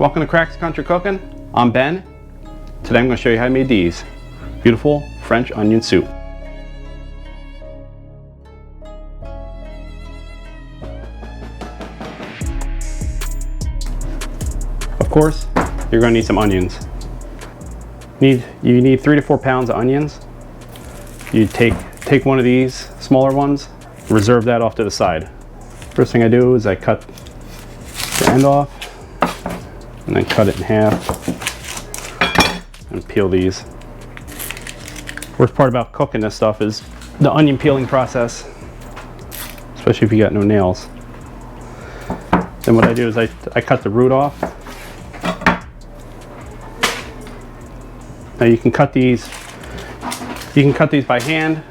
Welcome to Crack's Country Cooking. I'm Ben. Today I'm going to show you how I made these. Beautiful French onion soup. Of course, you're going to need some onions. You need 3 to 4 pounds of onions. You take one of these smaller ones, reserve that off to the side. First thing I do is I cut the end off and then cut it in half and peel these. Worst part about cooking this stuff is the onion peeling process, especially if you got no nails. Then what I do is I cut the root off. Now you can cut these by hand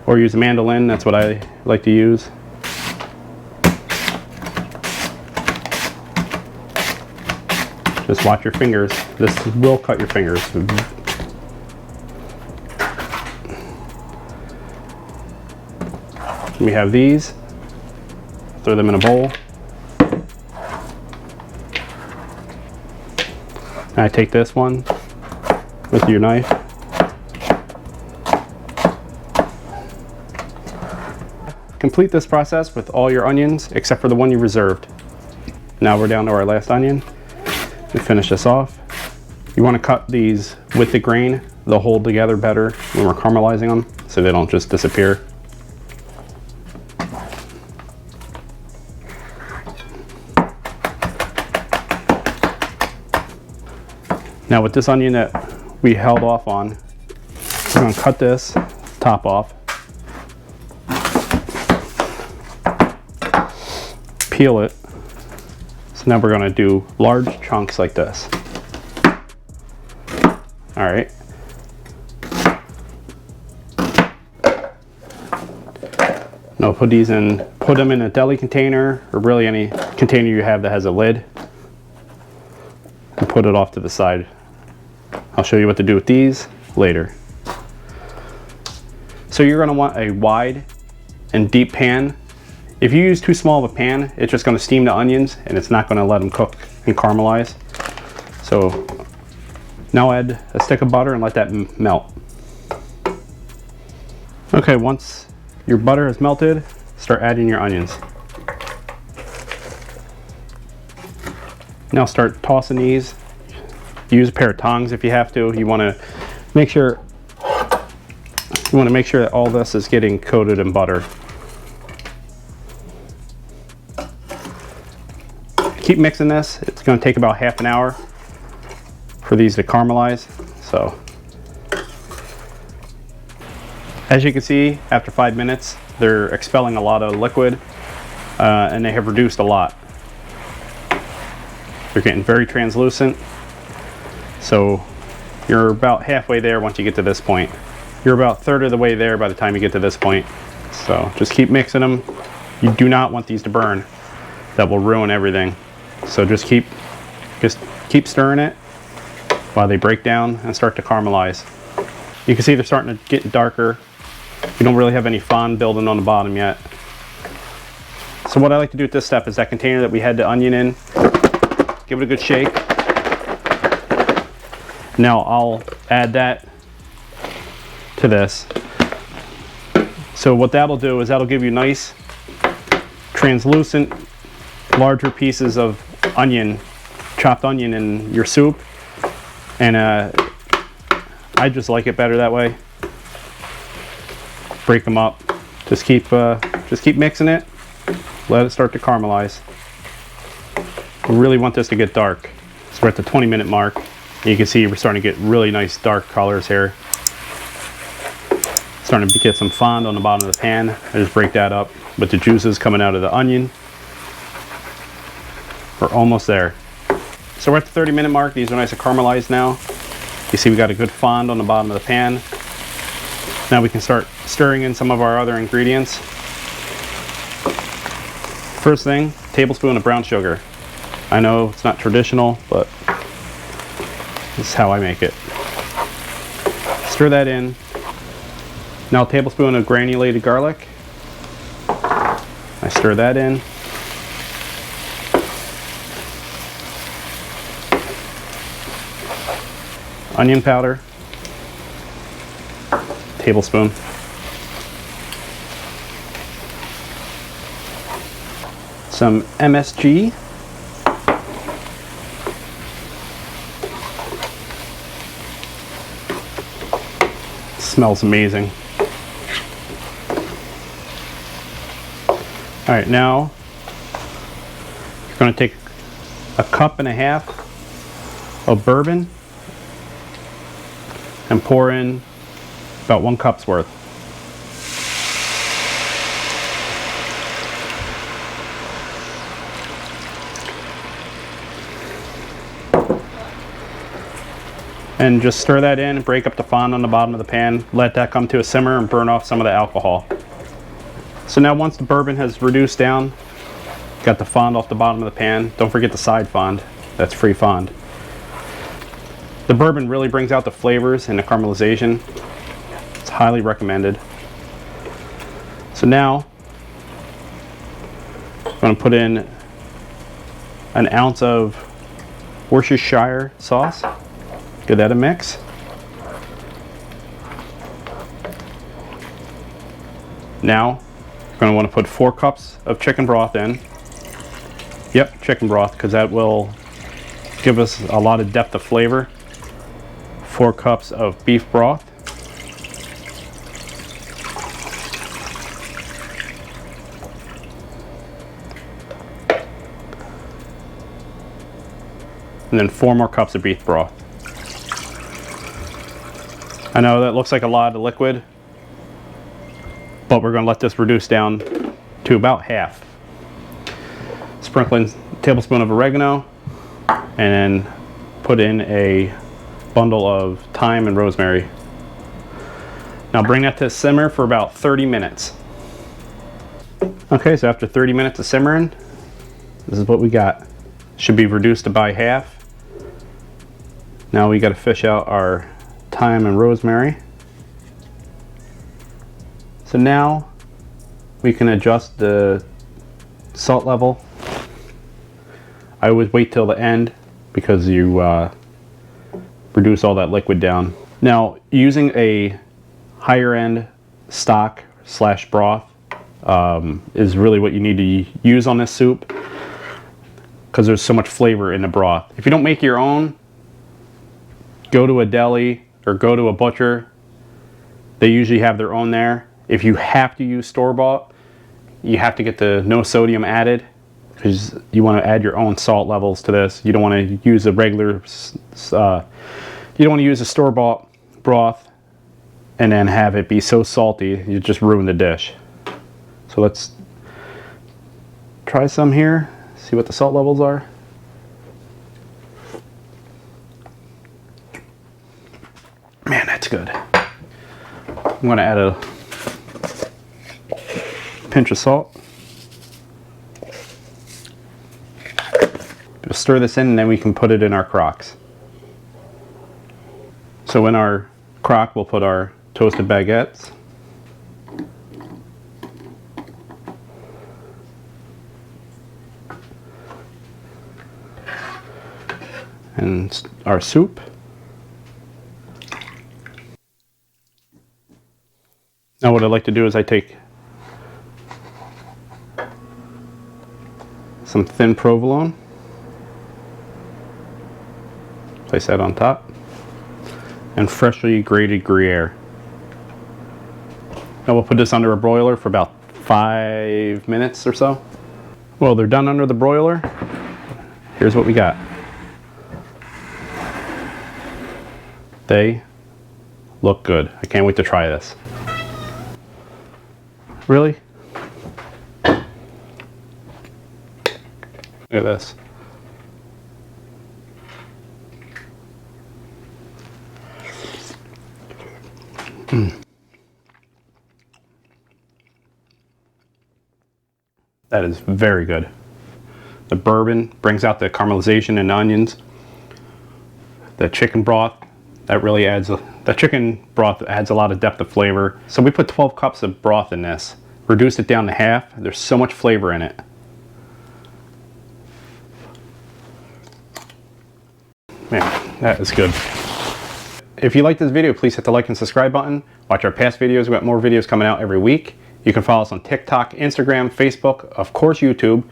or use a mandolin. That's what I like to use. Just watch your fingers. This will cut your fingers. We have these. Throw them in a bowl. And I take this one with your knife. Complete this process with all your onions except for the one you reserved. Now we're down to our last onion. To finish this off, you want to cut these with the grain. They'll hold together better when we're caramelizing them so they don't just disappear. Now with this onion that we held off on, we're going to cut this top off, peel it. So now we're going to do large chunks like this. All right. Now put them in a deli container or really any container you have that has a lid, and put it off to the side. I'll show you what to do with these later. So you're going to want a wide and deep pan. If you use too small of a pan, it's just going to steam the onions and it's not going to let them cook and caramelize. So now add a stick of butter and let that melt. Okay, once your butter has melted, start adding your onions. Now start tossing these. Use a pair of tongs if you have to. You want to make sure that all this is getting coated in butter. Keep mixing this. It's going to take about half an hour for these to caramelize. So as you can see, after 5 minutes, they're expelling a lot of liquid and they have reduced a lot. They're getting very translucent. So you're about halfway there once you get to this point. You're about a third of the way there by the time you get to this point. So just keep mixing them. You do not want these to burn. That will ruin everything. So just keep stirring it while they break down and start to caramelize. You can see they're starting to get darker. We don't really have any fond building on the bottom yet. So what I like to do at this step is that container that we had the onion in, give it a good shake. Now I'll add that to this. So what that'll do is that'll give you nice translucent larger pieces of onion, chopped onion in your soup, and I just like it better that way. Break them up. Just keep mixing it. Let it start to caramelize. We really want this to get dark. So we're at the 20-minute mark. You can see we're starting to get really nice dark colors here. Starting to get some fond on the bottom of the pan. I just break that up with the juices coming out of the onion. We're almost there. So we're at the 30-minute mark. These are nice and caramelized now. You see we got a good fond on the bottom of the pan. Now we can start stirring in some of our other ingredients. First thing, tablespoon of brown sugar. I know it's not traditional, but this is how I make it. Stir that in. Now a tablespoon of granulated garlic. I stir that in. onion powder, tablespoon, some MSG, smells amazing. All right, now you're going to take a cup and a half of bourbon and pour in about 1 cup's worth. And just stir that in and break up the fond on the bottom of the pan. Let that come to a simmer and burn off some of the alcohol. So now once the bourbon has reduced down, got the fond off the bottom of the pan, don't forget the side fond, that's free fond. The bourbon really brings out the flavors and the caramelization. It's highly recommended. So now, I'm going to put in 1 ounce of Worcestershire sauce. Give that a mix. Now, you're going to want to put 4 cups of chicken broth in. Yep, chicken broth, because that will give us a lot of depth of flavor. 4 cups of beef broth. And then 4 more cups of beef broth. I know that looks like a lot of liquid, but we're going to let this reduce down to about half. Sprinkle in a tablespoon of oregano, and then put in a bundle of thyme and rosemary. Now bring that to simmer for about 30 minutes. Okay, so after 30 minutes of simmering, this is what we got. Should be reduced to by half. Now we got to fish out our thyme and rosemary. So now we can adjust the salt level. I always wait till the end because you reduce all that liquid down. Now, using a higher end stock / broth is really what you need to use on this soup, because there's so much flavor in the broth. If you don't make your own, go to a deli or go to a butcher. They usually have their own there. If you have to use store-bought, you have to get the no sodium added, because you want to add your own salt levels to this. You don't want to use a regular, you don't want to use a store-bought broth and then have it be so salty you just ruin the dish. So let's try some here, see what the salt levels are. Man, that's good. I'm going to add a pinch of salt. We'll stir this in and then we can put it in our crocks. So in our crock we'll put our toasted baguettes. And our soup. Now what I like to do is I take some thin provolone, place that on top, and freshly grated Gruyère. Now we'll put this under a broiler for about 5 minutes or so. Well, they're done under the broiler. Here's what we got. They look good. I can't wait to try this. Really? Look at this. That is very good. The bourbon brings out the caramelization and onions. The chicken broth, that really adds, the chicken broth adds a lot of depth of flavor. So we put 12 cups of broth in this. Reduced it down to half. There's so much flavor in it. Man, that is good. If you like this video, please hit the like and subscribe button. Watch our past videos. We got more videos coming out every week. You can follow us on TikTok, Instagram, Facebook, of course YouTube.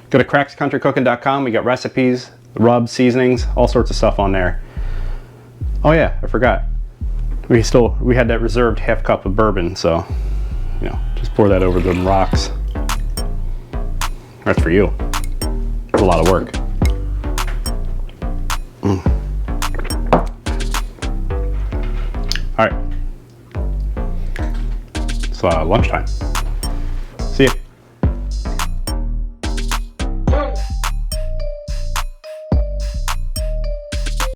Go to crackscountrycooking.com. We got recipes, rubs, seasonings, all sorts of stuff on there. Oh yeah, I forgot. We had that reserved half cup of bourbon, so you know, just pour that over the rocks. That's for you. It's a lot of work. All right. It's lunchtime.